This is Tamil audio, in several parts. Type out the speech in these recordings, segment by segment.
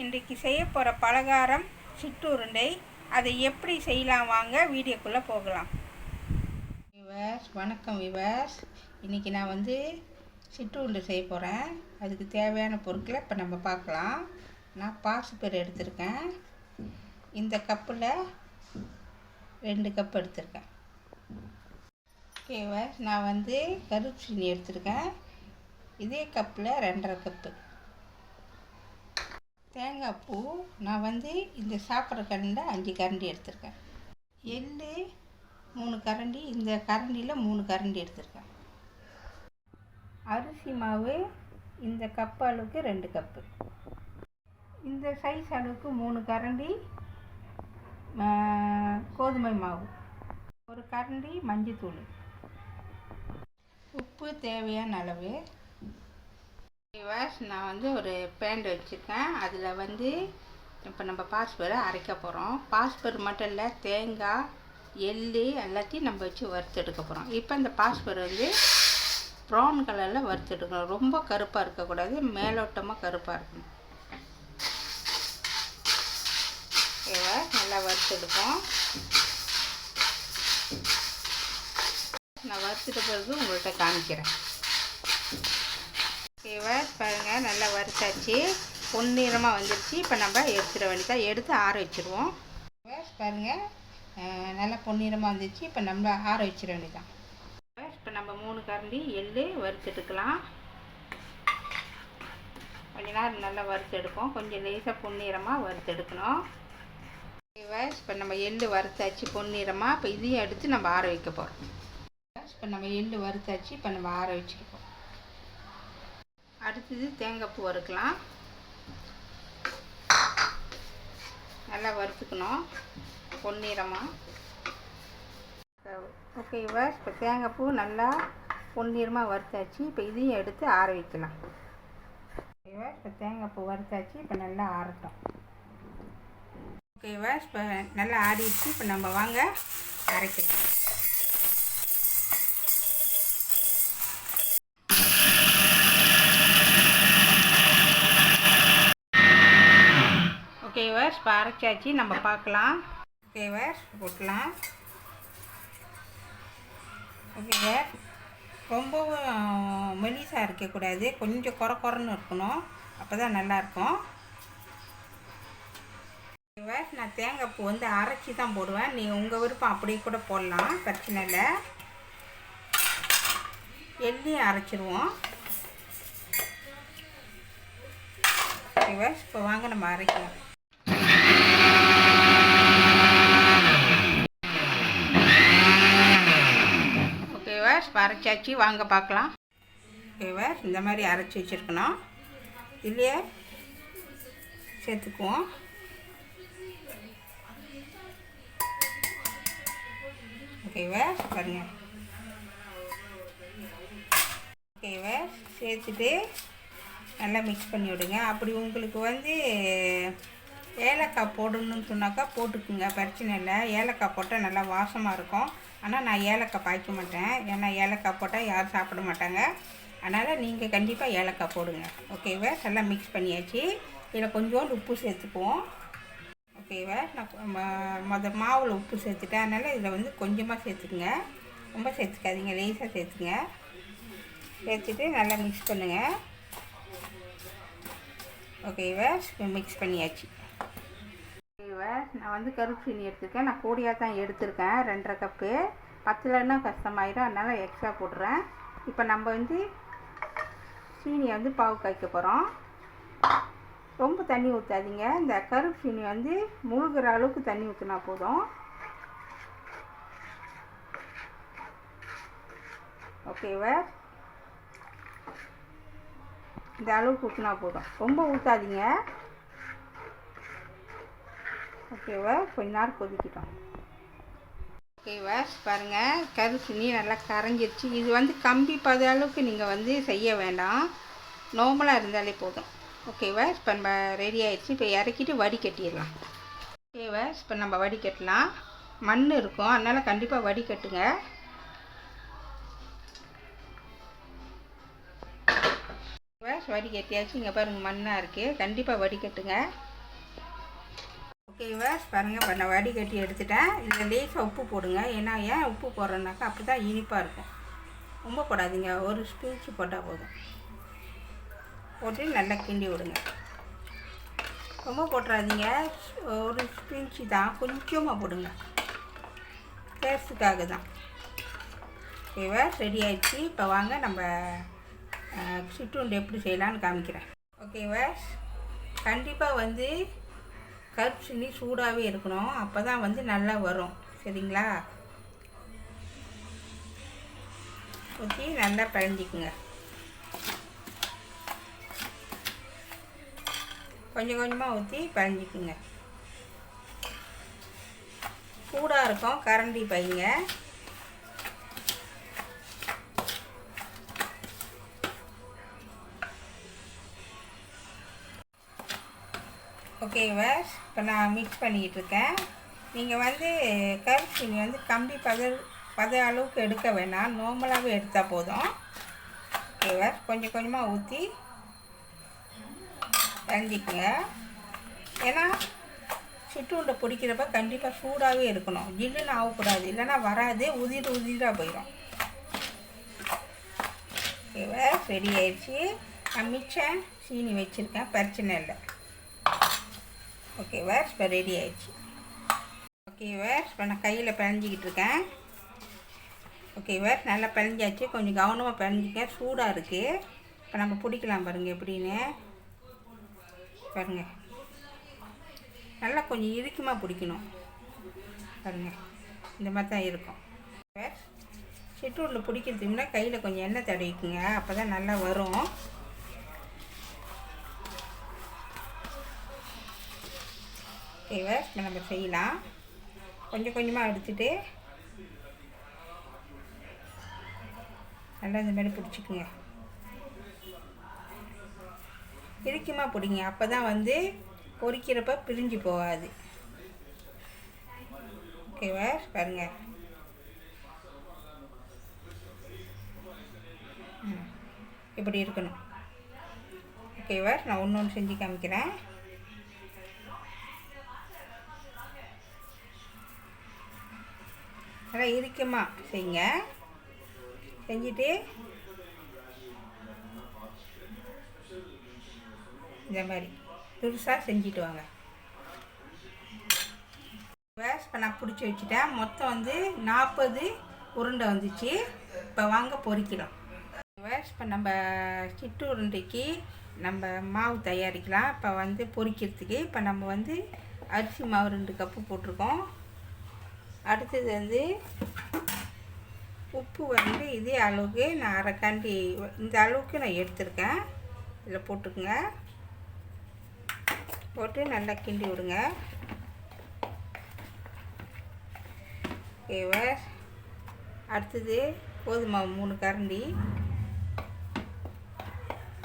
இன்றைக்கு செய்ய போகிற பலகாரம் சிட்டு உருண்டை. அதை எப்படி செய்யலாம் வாங்க வீடியோக்குள்ளே போகலாம். விவர்ஸ் வணக்கம் விவர்ஸ். இன்றைக்கி நான் சிட்டு உருண்டை செய்ய போகிறேன். அதுக்கு தேவையான பொருட்களை இப்போ நம்ம பார்க்கலாம். நான் பாசிப்பயிறு எடுத்திருக்கேன். இந்த கப்பில் 2 கப் எடுத்திருக்கேன். ஓகே விவர்ஸ், நான் கருப்பு சீனி எடுத்திருக்கேன். இதே கப்பில் 2.5 கப்பு. தேங்காய் பூ நான் இந்த சாப்பிட்ற கரண்டில் 5 கரண்டி எடுத்திருக்கேன். எள் 3 கரண்டி, இந்த கரண்டியில் 3 கரண்டி எடுத்திருக்கேன். அரிசி மாவு இந்த கப் அளவுக்கு 2 கப்பு. இந்த சைஸ் அளவுக்கு 3 கரண்டி கோதுமை மாவு, 1 கரண்டி மஞ்சத்தூள், உப்பு தேவையான அளவு. நான் ஒரு பேன் வச்சுருக்கேன். அதில் இப்போ நம்ம பாசிப்பயிரை அரைக்க போகிறோம். பாசிப்பயிறு மட்டும் இல்லை, தேங்காய், எள் எல்லாத்தையும் நம்ம வச்சு வறுத்தெடுக்க போகிறோம். இப்போ இந்த பாசிப்பயிறு ப்ரௌன் கலரில் வறுத்தெடுக்கணும். ரொம்ப கருப்பாக இருக்கக்கூடாது, மேலோட்டமாக கருப்பாக இருக்கணும். நல்லா வறுத்தெடுப்போம். நான் வறுத்துட்ட பிறகு உங்கள்கிட்ட காமிக்கிறேன். பாருங்கள், நல்லா வறுத்தாச்சு, பொன்னிறமாக வந்துருச்சு. இப்போ நம்ம எடுத்துட வேண்டியதான், எடுத்து ஆற வச்சுருவோம். பாருங்கள், நல்லா பொன்னிறமாக வந்துருச்சு. இப்போ நம்ம ஆற வச்சிட வேண்டியதான். இப்போ நம்ம 3 கரண்டி எள் வறுத்தெடுக்கலாம். கொஞ்ச நேரம் நல்லா வறுத்தெடுப்போம். கொஞ்சம் லேசாக பொன்னிறமாக வறுத்தெடுக்கணும். இப்போ நம்ம எள் வறுத்தாச்சு பொன்னிறமாக. இப்போ இதையும் எடுத்து நம்ம ஆற வைக்க போகிறோம். இப்போ நம்ம எள் வறுத்தாச்சு, இப்போ நம்ம ஆற வச்சுருக்கோம். அடுத்தது தேங்காய் பூ வறுக்கலாம். நல்லா வறுத்துக்கணும் பொன்னிறமாக. ஓகே இப்போ தேங்காய் பூ நல்லா பொன்னிறமாக வறுத்தாச்சு. இப்போ இதையும் எடுத்து ஆற வைக்கலாம். இப்போ தேங்காய் பூ வறுத்தாச்சு, இப்போ நல்லா ஆறட்டும். ஓகேவா, இப்போ நல்லா ஆறிடுச்சு. இப்போ நம்ம வாங்க அரைக்கலாம். ஓகேவர்ஸ், இப்போ அரைச்சாச்சு, நம்ம பார்க்கலாம். ஓகேவர்ஸ், போட்டலாம். ஓகேவர், ரொம்பவும் மெலிசாக இருக்கக்கூடாது, கொஞ்சம் குறன்னு இருக்கணும். அப்போ தான் நல்லாயிருக்கும். ஓகேவர், நான் தேங்காய் பூ அரைச்சி தான் போடுவேன். நீங்கள் உங்கள் விருப்பம் அப்படியே கூட போடலாம், பிரச்சனை இல்லை. எள்ளையும் அரைச்சிடுவோம். ஓகேவர், இப்போ வாங்க நம்ம அரைக்கலாம். அரைச்சாச்சு, வாங்க பார்க்கலாம். ஓகேவா, இந்த மாதிரி அரைச்சி வச்சுருக்கணும். இல்லையே சேர்த்துக்குவோம். ஓகேவா, பாருங்க. ஓகேவா, சேர்த்துட்டு நல்லா மிக்ஸ் பண்ணி விடுங்க. அப்படி உங்களுக்கு ஏலக்காய் போடணும்னு சொன்னாக்கா போட்டுக்குங்க, பிரச்சனை இல்லை. ஏலக்காய் போட்டால் நல்லா வாசமாக இருக்கும். ஆனால் நான் ஏலக்காய் பாய்க்க மாட்டேன், ஏன்னா ஏலக்காய் போட்டால் யாரும் சாப்பிட மாட்டாங்க. அதனால் நீங்கள் கண்டிப்பாக ஏலக்காய் போடுங்க. ஓகேவா, நல்லா மிக்ஸ் பண்ணியாச்சு. இதில் கொஞ்சோண்டு உப்பு சேர்த்துக்குவோம். ஓகேவா, நான் மாவில் உப்பு சேர்த்துட்டேன். அதனால் இதில் கொஞ்சமாக சேர்த்துக்குங்க, ரொம்ப சேர்த்துக்காதீங்க, லேசாக சேர்த்துங்க. சேர்த்துட்டு நல்லா மிக்ஸ் பண்ணுங்கள். ஓகேவா, மிக்ஸ் பண்ணியாச்சு. நான் கருப்பு சீனி எடுத்திருக்கேன். நான் கூடியாக தான் எடுத்திருக்கேன், 2.5 கப்பு. 10லன்னா கஷ்டமாயிடும், அதனால் எக்ஸ்ட்ரா போடுறேன். இப்போ நம்ம சீனியை பாவு காய்க்க போகிறோம். ரொம்ப தண்ணி ஊற்றாதீங்க. இந்த கருப்பு சீனி முழுகிற அளவுக்கு தண்ணி ஊற்றினா போதும். ஓகேவா, இந்த அளவுக்கு ஊற்றினா போதும், ரொம்ப ஊற்றாதீங்க. ஓகேவா, கொஞ்ச நேரம் கொதிக்கிட்டோம். ஓகேவா, பாருங்கள், கருப்பு சீனி நல்லா கரைஞ்சிருச்சு. இது கம்பி பத அளவுக்கு நீங்கள் செய்ய வேண்டாம், நார்மலாக இருந்தாலே போதும். ஓகேவா, இப்போ நம்ம ரெடி ஆகிடுச்சு. இப்போ இறக்கிட்டு வடிகட்டிடலாம். ஓகேவா, இப்போ நம்ம வடிகட்டலாம். மண் இருக்கும், அதனால் கண்டிப்பாக வடிகட்டுங்க. வடிகட்டியாச்சு. இங்கே பாருங்கள், மண்ணாக இருக்குது, கண்டிப்பாக வடிகட்டுங்க. ஓகேவா பாருங்கள், இப்போ நான் வடிகட்டி எடுத்துட்டேன். இதில் லேசாக உப்பு போடுங்க. ஏன்னா ஏன் உப்பு போடுறேன்னாக்கா அப்படி தான் இனிப்பாக இருக்கும். ரொம்ப போடாதீங்க, ஒரு ஸ்பூன்ச்சு போட்டால் போதும். போட்டு நல்லா கிண்டி விடுங்க. ரொம்ப போட்டுறாதீங்க, ஒரு ஸ்பூன்ச்சு தான், கொஞ்சமாக போடுங்க, டேஸ்ட்டுக்காக தான். ஓகேவா ரெடி ஆகிடுச்சு. இப்போ வாங்க நம்ம சிற்றுண்டி எப்படி செய்யலான்னு காமிக்கிறேன். ஓகேவா கண்டிப்பாக வந்து கருப்பு சீனி சூடாகவே இருக்கணும், அப்போ தான் வந்து நல்லா வரும். சரிங்களா? ஊற்றி நல்லா பிழிஞ்சிக்குங்க. கொஞ்சம் கொஞ்சமாக ஊற்றி பிழிஞ்சிக்குங்க. சூடாக இருக்கும், கரண்டி பைங்க. ஓகேவா இப்போ நான் மிக்ஸ் பண்ணிக்கிட்டு இருக்கேன். நீங்கள் வந்து கருப்பு சீனி வந்து கம்பி பத அளவுக்கு எடுக்க வேணாம், நார்மலாகவே எடுத்தால் போதும். ஓகேவா கொஞ்சம் கொஞ்சமாக ஊற்றி பிழிஞ்சிக்குங்க. ஏன்னா சிற்றுண்டை பிடிக்கிறப்ப கண்டிப்பாக சூடாகவே இருக்கணும், ஜில்லுன்னு ஆகக்கூடாது, இல்லைன்னா வராது, உதிராக போயிடும். ஓகேவா ரெடி ஆயிடுச்சு. நான் மிச்சம் சீனி வச்சுருக்கேன், பிரச்சனை இல்லை. ஓகேவா இப்போ ரெடி ஆயிடுச்சு. ஓகேவா இப்போ நான் கையில் பிழிஞ்சிக்கிட்டு இருக்கேன். ஓகேவா நல்லா பிழிஞ்சாச்சு. கொஞ்சம் கவனமாக பிழிஞ்சிக்க, சூடாக இருக்குது. இப்போ நம்ம பிடிக்கலாம் பாருங்கள் எப்படின்னு. பாருங்கள், நல்லா கொஞ்சம் இறுக்கமாக பிடிக்கணும். பாருங்கள், இந்த மாதிரி தான் இருக்கும். சிற்றூரில் பிடிக்கிறதுக்கு முன்னாடி கையில் கொஞ்சம் எண்ணெய் தடவிக்குங்க, அப்போ தான் நல்லா வரும். ஓகேவா இப்போ நம்ம செய்யலாம். கொஞ்சம் கொஞ்சமாக எடுத்துகிட்டு நல்லா இந்த மாதிரி பிடிச்சிக்குங்க. இறுக்கமாக பிடிங்க, அப்போ தான் வந்து பொரிக்கிறப்ப பிரிஞ்சு போகாது. ஓகேவா பாருங்கள். இப்படி இருக்கணும். ஓகேவா நான் ஒன்று செஞ்சு காமிக்கிறேன். நல்லா இறுக்கமாக செய்யுங்க. செஞ்சுட்டு இந்த மாதிரி துருசாக செஞ்சுட்டு வாங்க. இப்போ நான் பிடிச்சி வச்சுட்டேன். மொத்தம் வந்து 40 உருண்டை வந்துச்சு. இப்போ வாங்க பொரிக்கலாம். இப்போ நம்ம சிட்டு உருண்டைக்கு நம்ம மாவு தயாரிக்கலாம். இப்போ வந்து பொரிக்கிறதுக்கு இப்போ நம்ம வந்து அரிசி மாவு 2 கப்பு போட்டிருக்கோம். அடுத்தது வந்து உப்பு வந்து இதே அளவுக்கு நான் அரைக்காண்டி இந்த அளவுக்கு நான் எடுத்துருக்கேன். இதில் போட்டுக்குங்க. போட்டு நல்லா கிண்டி விடுங்க. ஓகேவா அடுத்தது கோதுமை மாவு 3 கரண்டி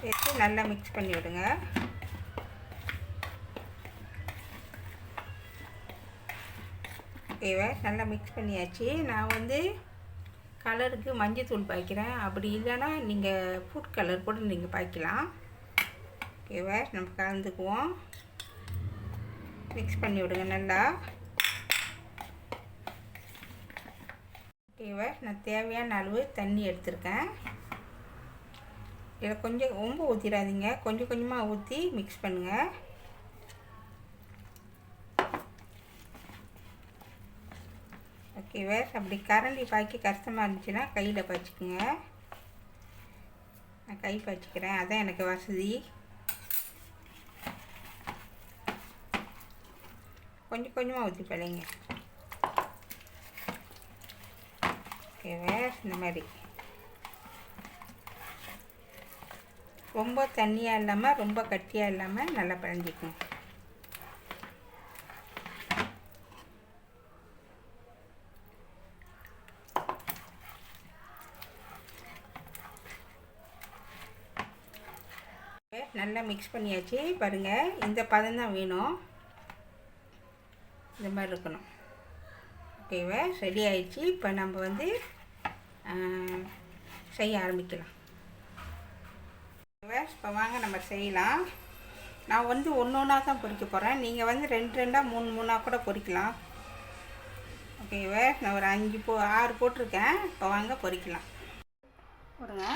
சேர்த்து நல்லா மிக்ஸ் பண்ணி விடுங்க. ஓகேவா நல்லா மிக்ஸ் பண்ணியாச்சு. நான் வந்து கலருக்கு மஞ்சத்தூள் பாய்க்கிறேன், அப்படி இல்லைன்னா நீங்கள் ஃபுட் கலர் கூட நீங்கள் பாய்க்கலாம். ஓகேவா நம்ம கலந்துக்குவோம். மிக்ஸ் பண்ணி விடுங்க நல்லா. ஓகேவா நான் தேவையான அளவு தண்ணி எடுத்திருக்கேன். இதில் கொஞ்சம் ரொம்ப ஊற்றிடாதீங்க, கொஞ்சம் கொஞ்சமாக ஊற்றி மிக்ஸ் பண்ணுங்கள். ஓகேவா அப்படி கரண்டி பாய்க்க கஷ்டமாக இருந்துச்சுன்னா கையில் பாய்ச்சிக்குங்க. நான் கை பாய்ச்சிக்கிறேன், அதான் எனக்கு வசதி. கொஞ்சம் கொஞ்சமாக ஊற்றி பழைங்க. ஓகேவா இந்த மாதிரி ரொம்ப தண்ணியாக இல்லாமல் ரொம்ப கட்டியாக இல்லாமல் நல்லா பிழிஞ்சிக்குங்க. நல்லா மிக்ஸ் பண்ணியாச்சு. பாருங்கள், இந்த பதம் தான் வேணும், இந்த மாதிரி இருக்கணும். ஓகேவா ரெடி ஆயிடுச்சு. இப்போ நம்ம வந்து செய்ய ஆரம்பிக்கலாம். இப்போ வாங்க நம்ம செய்யலாம். நான் வந்து ஒன்று ஒன்றா தான் பொரிக்க போகிறேன். நீங்கள் வந்து 2 3 3 கூட பொரிக்கலாம். ஓகேவா, நான் ஒரு 6 போட்டிருக்கேன். இப்போ வாங்க பொரிக்கலாம். போடுங்க.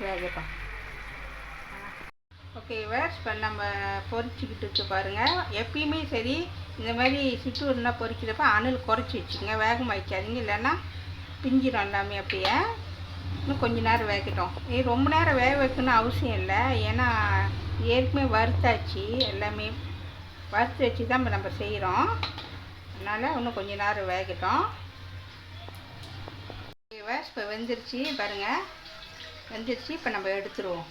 வேகட்டும். ஓகேவா, இப்போ நம்ம பொரிச்சிக்கிட்டு பாருங்கள். எப்பயுமே சரி, இந்த மாதிரி சிற்றூர்னா பொரிக்கிறப்ப அணில் குறைச்சி வச்சுக்கோங்க, வேகம் வைக்காதீங்க, இல்லைன்னா பிஞ்சிடும் எல்லாமே. அப்படியே இன்னும் கொஞ்சம் நேரம் வேகட்டும். ரொம்ப நேரம் வேக வைக்கணும்னு அவசியம் இல்லை, ஏன்னா ஏற்கனவே வறுத்தாச்சு, எல்லாமே வறுத்து வச்சு தான் நம்ம செய்கிறோம். அதனால் இன்னும் கொஞ்சம் நேரம் வேகட்டும். ஓகேவா, இப்போ வெந்துருச்சு பாருங்கள், வெந்துருச்சு. இப்போ நம்ம எடுத்துருவோம்.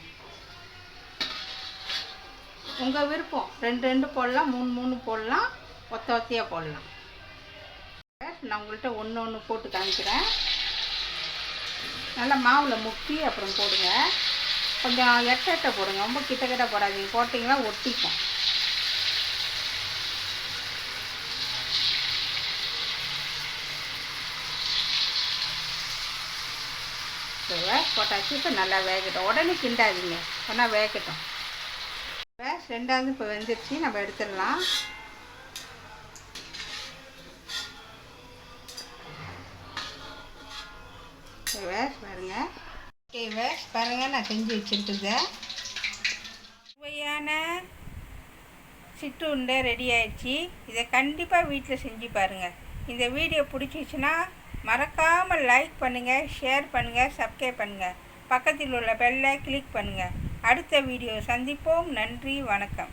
உங்கள் விருப்பம், 2 போடலாம், 3 போடலாம், ஒத்தையாக போடலாம். நான் உங்கள்கிட்ட ஒன்று போட்டு காமிக்கிறேன். நல்லா மாவில் முக்கி அப்புறம் போடுங்க. கொஞ்சம் எட்ட போடுங்க, ரொம்ப கிட்ட போடாதீங்க, போட்டிங்கன்னா ஒட்டிக்கும். போட்டாச்சு. இப்போ நல்லா வேகட்டும், உடனே கிண்டாதீங்க, ஆனால் வேகட்டும். ரெண்டாவது இப்போ வெந்துருச்சு, நம்ம எடுத்துடலாம். பாருங்க. பாருங்க, நான் செஞ்சு வச்சுருக்குது சுவையான சிற்றுருண்டை ரெடி ஆயிடுச்சு. இதை கண்டிப்பாக வீட்டில் செஞ்சு பாருங்கள். இந்த வீடியோ பிடிச்சிச்சுன்னா மறக்காமல் லைக் பண்ணுங்கள், ஷேர் பண்ணுங்கள், சப்ஸ்கிரைப் பண்ணுங்கள். பக்கத்தில் உள்ள பெல்லை கிளிக் பண்ணுங்கள். அடுத்த வீடியோ சந்திப்போம். நன்றி, வணக்கம்.